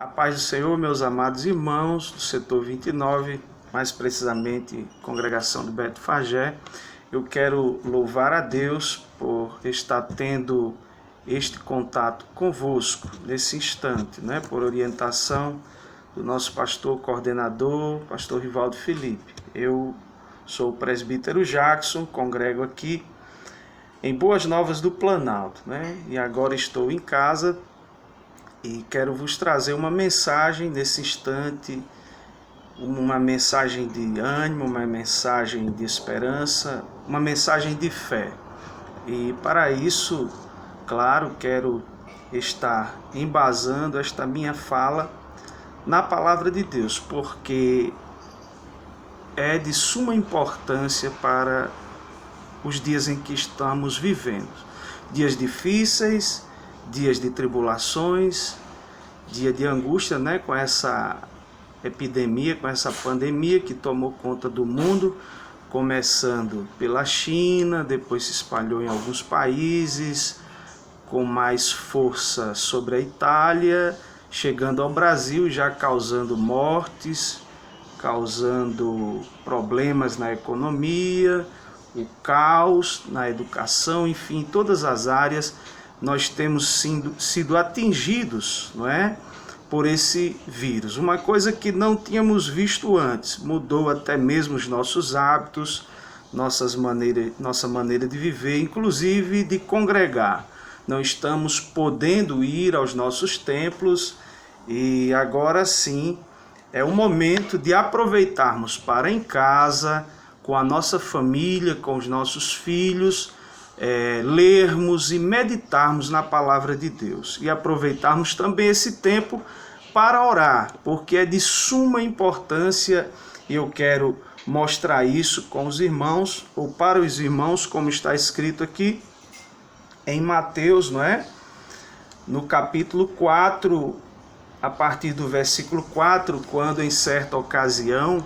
A paz do Senhor, meus amados irmãos do setor 29, mais precisamente Congregação do Beto Fagé. Eu quero louvar a Deus por estar tendo este contato convosco nesse instante, por orientação do nosso pastor coordenador, pastor Rivaldo Felipe. Eu sou o presbítero Jackson, congrego aqui em Boas Novas do Planalto, e agora estou em casa e quero vos trazer uma mensagem nesse instante, uma mensagem de ânimo, uma mensagem de esperança, uma mensagem de fé. E para isso, claro, quero estar embasando esta minha fala na palavra de Deus, porque é de suma importância para os dias em que estamos vivendo. Dias difíceis, dias de tribulações, dia de angústia, com essa epidemia, com essa pandemia que tomou conta do mundo, começando pela China, depois se espalhou em alguns países, com mais força sobre a Itália, chegando ao Brasil, já causando mortes, causando problemas na economia, o caos na educação, enfim, em todas as áreas nós temos sido atingidos, por esse vírus. Uma coisa que não tínhamos visto antes, mudou até mesmo os nossos hábitos, nossa maneira de viver, inclusive de congregar. Não estamos podendo ir aos nossos templos e agora sim é o momento de aproveitarmos para em casa, com a nossa família, com os nossos filhos, lermos e meditarmos na palavra de Deus e aproveitarmos também esse tempo para orar, porque é de suma importância e eu quero mostrar isso com os irmãos, ou para os irmãos, como está escrito aqui em Mateus, no capítulo 4, a partir do versículo 4, quando em certa ocasião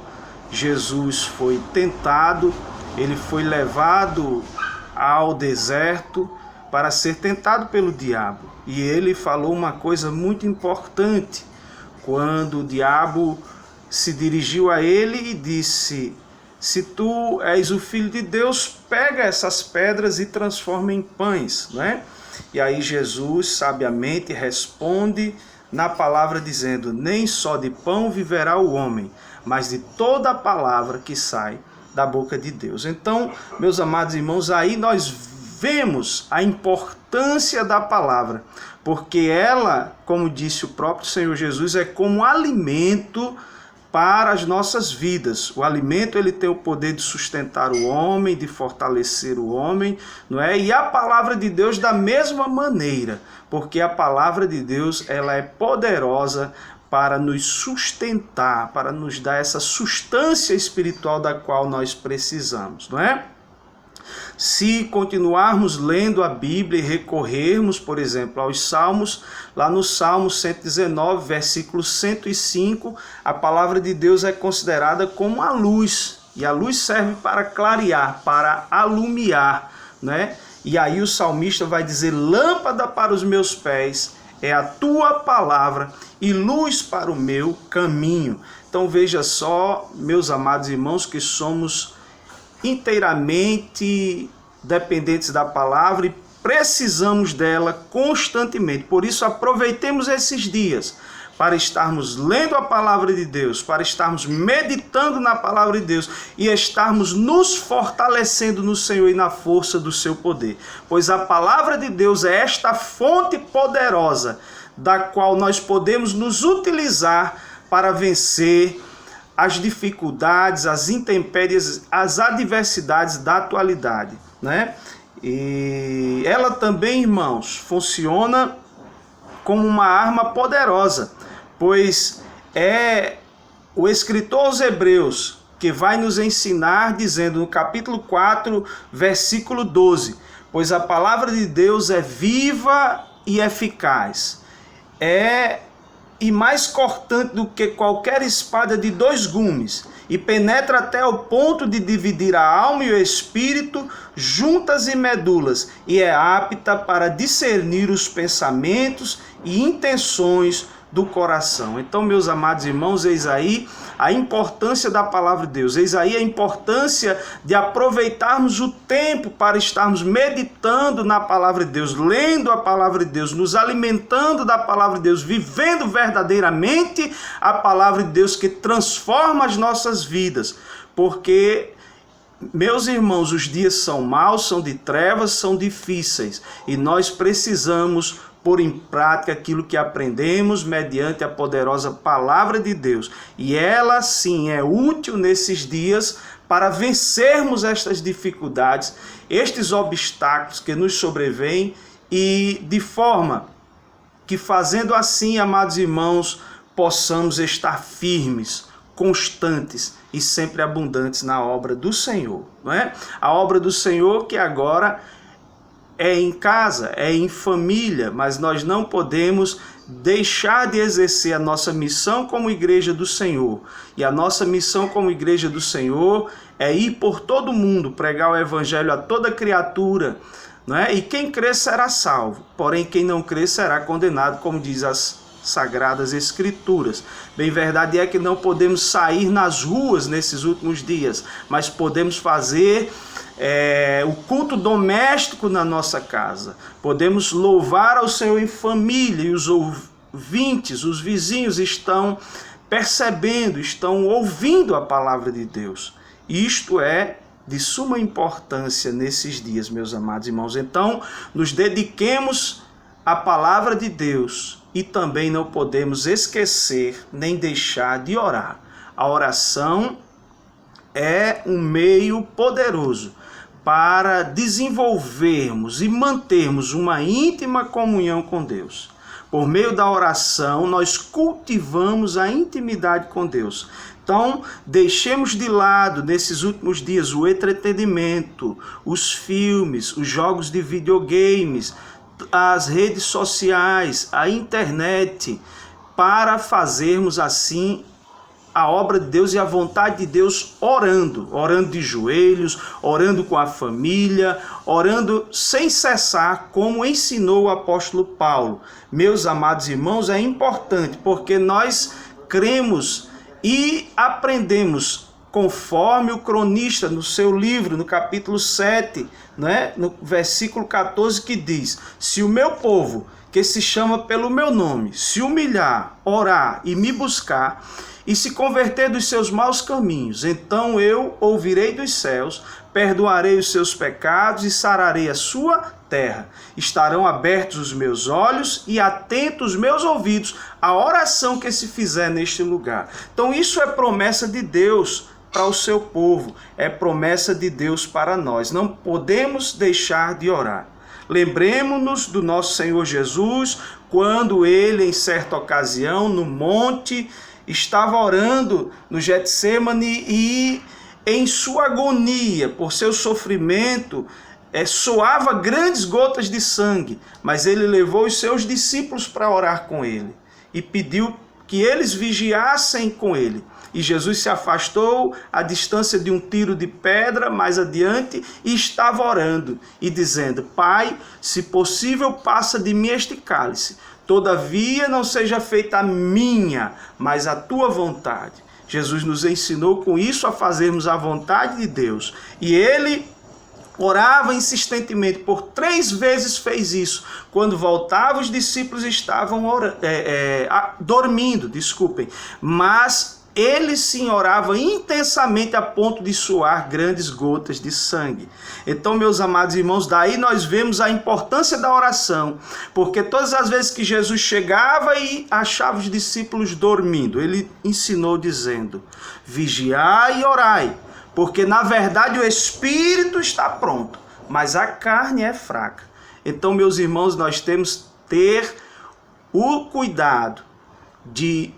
Jesus foi tentado, ele foi levado ao deserto para ser tentado pelo diabo. E ele falou uma coisa muito importante, quando o diabo se dirigiu a ele e disse: se tu és o Filho de Deus, pega essas pedras e transforma em pães. E aí Jesus sabiamente responde na palavra dizendo: nem só de pão viverá o homem, mas de toda a palavra que sai da boca de Deus. Então, meus amados irmãos, aí nós vemos a importância da palavra, porque ela, como disse o próprio Senhor Jesus, é como alimento para as nossas vidas. O alimento, ele tem o poder de sustentar o homem, de fortalecer o homem, E a palavra de Deus da mesma maneira, porque a palavra de Deus, ela é poderosa para nos sustentar, para nos dar essa substância espiritual da qual nós precisamos, Se continuarmos lendo a Bíblia e recorrermos, por exemplo, aos Salmos, lá no Salmo 119, versículo 105, a palavra de Deus é considerada como a luz, e a luz serve para clarear, para alumiar, E aí o salmista vai dizer: lâmpada para os meus pés é a tua palavra e luz para o meu caminho. Então veja só, meus amados irmãos, que somos inteiramente dependentes da palavra e precisamos dela constantemente. Por isso aproveitemos esses dias para estarmos lendo a palavra de Deus, para estarmos meditando na palavra de Deus e estarmos nos fortalecendo no Senhor e na força do seu poder. Pois a palavra de Deus é esta fonte poderosa da qual nós podemos nos utilizar para vencer as dificuldades, as intempéries, as adversidades da atualidade, E ela também, irmãos, funciona como uma arma poderosa, pois é o escritor aos Hebreus que vai nos ensinar, dizendo no capítulo 4, versículo 12, pois a palavra de Deus é viva e eficaz, e mais cortante do que qualquer espada de 2 gumes, e penetra até o ponto de dividir a alma e o espírito, juntas e medulas, e é apta para discernir os pensamentos e intenções do coração. Então, meus amados irmãos, eis aí a importância da palavra de Deus, eis aí a importância de aproveitarmos o tempo para estarmos meditando na palavra de Deus, lendo a palavra de Deus, nos alimentando da palavra de Deus, vivendo verdadeiramente a palavra de Deus que transforma as nossas vidas, porque, meus irmãos, os dias são maus, são de trevas, são difíceis, e nós precisamos pôr em prática aquilo que aprendemos mediante a poderosa palavra de Deus. E ela sim é útil nesses dias para vencermos estas dificuldades, estes obstáculos que nos sobrevêm, e de forma que, fazendo assim, amados irmãos, possamos estar firmes, constantes e sempre abundantes na obra do Senhor, não é? A obra do Senhor que agora é em casa, é em família, mas nós não podemos deixar de exercer a nossa missão como igreja do Senhor. E a nossa missão como igreja do Senhor é ir por todo mundo, pregar o evangelho a toda criatura, não é? E quem crer será salvo, porém quem não crer será condenado, como diz as Sagradas Escrituras. Bem, verdade é que não podemos sair nas ruas nesses últimos dias, mas podemos fazer o culto doméstico na nossa casa. Podemos louvar ao Senhor em família, e os ouvintes, os vizinhos estão percebendo, estão ouvindo a palavra de Deus. Isto é de suma importância nesses dias, meus amados irmãos. Então, nos dediquemos à palavra de Deus, e também não podemos esquecer nem deixar de orar. A oração é um meio poderoso para desenvolvermos e mantermos uma íntima comunhão com Deus. Por meio da oração, nós cultivamos a intimidade com Deus. Então, deixemos de lado, nesses últimos dias, o entretenimento, os filmes, os jogos de videogames, as redes sociais, a internet, para fazermos assim a obra de Deus e a vontade de Deus orando de joelhos, orando com a família, orando sem cessar, como ensinou o apóstolo Paulo. Meus amados irmãos, é importante, porque nós cremos e aprendemos, conforme o cronista no seu livro, no capítulo 7, né, no versículo 14, que diz: se o meu povo, que se chama pelo meu nome, se humilhar, orar e me buscar, e se converter dos seus maus caminhos, então eu ouvirei dos céus, perdoarei os seus pecados e sararei a sua terra. Estarão abertos os meus olhos e atentos os meus ouvidos à oração que se fizer neste lugar. Então isso é promessa de Deus para o seu povo, é promessa de Deus para nós. Não podemos deixar de orar. Lembremos-nos do nosso Senhor Jesus, quando ele, em certa ocasião, no monte, estava orando no Getsêmani e, em sua agonia, por seu sofrimento, soava grandes gotas de sangue, mas ele levou os seus discípulos para orar com ele e pediu que eles vigiassem com ele. E Jesus se afastou à distância de um tiro de pedra mais adiante e estava orando e dizendo: Pai, se possível, passa de mim este cálice. Todavia não seja feita a minha, mas a tua vontade. Jesus nos ensinou com isso a fazermos a vontade de Deus. E ele orava insistentemente, por 3 vezes fez isso. Quando voltava, os discípulos estavam dormindo, mas ele sim orava intensamente a ponto de suar grandes gotas de sangue. Então, meus amados irmãos, daí nós vemos a importância da oração, porque todas as vezes que Jesus chegava e achava os discípulos dormindo, ele ensinou dizendo: vigiai e orai, porque na verdade o espírito está pronto, mas a carne é fraca. Então, meus irmãos, nós temos que ter o cuidado de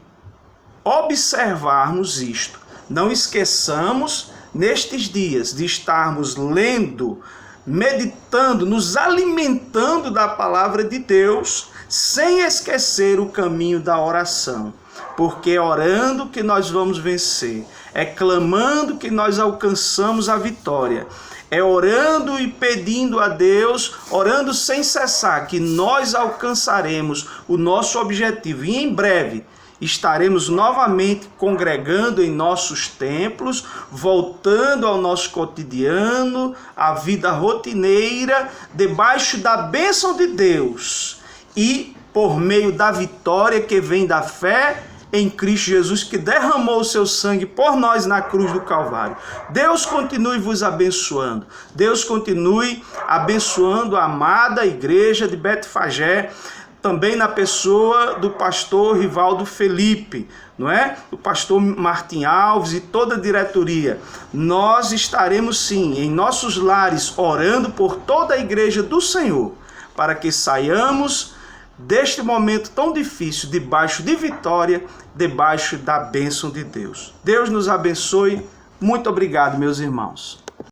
observarmos isto. Não esqueçamos, nestes dias, de estarmos lendo, meditando, nos alimentando da palavra de Deus, sem esquecer o caminho da oração, porque é orando que nós vamos vencer, é clamando que nós alcançamos a vitória, é orando e pedindo a Deus, orando sem cessar, que nós alcançaremos o nosso objetivo. E em breve estaremos novamente congregando em nossos templos, voltando ao nosso cotidiano, à vida rotineira, debaixo da bênção de Deus e por meio da vitória que vem da fé em Cristo Jesus, que derramou o seu sangue por nós na cruz do Calvário. Deus continue vos abençoando. Deus continue abençoando a amada igreja de Betfagé, também na pessoa do pastor Rivaldo Felipe, não é? O pastor Martim Alves e toda a diretoria. Nós estaremos sim em nossos lares orando por toda a igreja do Senhor, para que saiamos deste momento tão difícil, debaixo de vitória, debaixo da bênção de Deus. Deus nos abençoe. Muito obrigado, meus irmãos.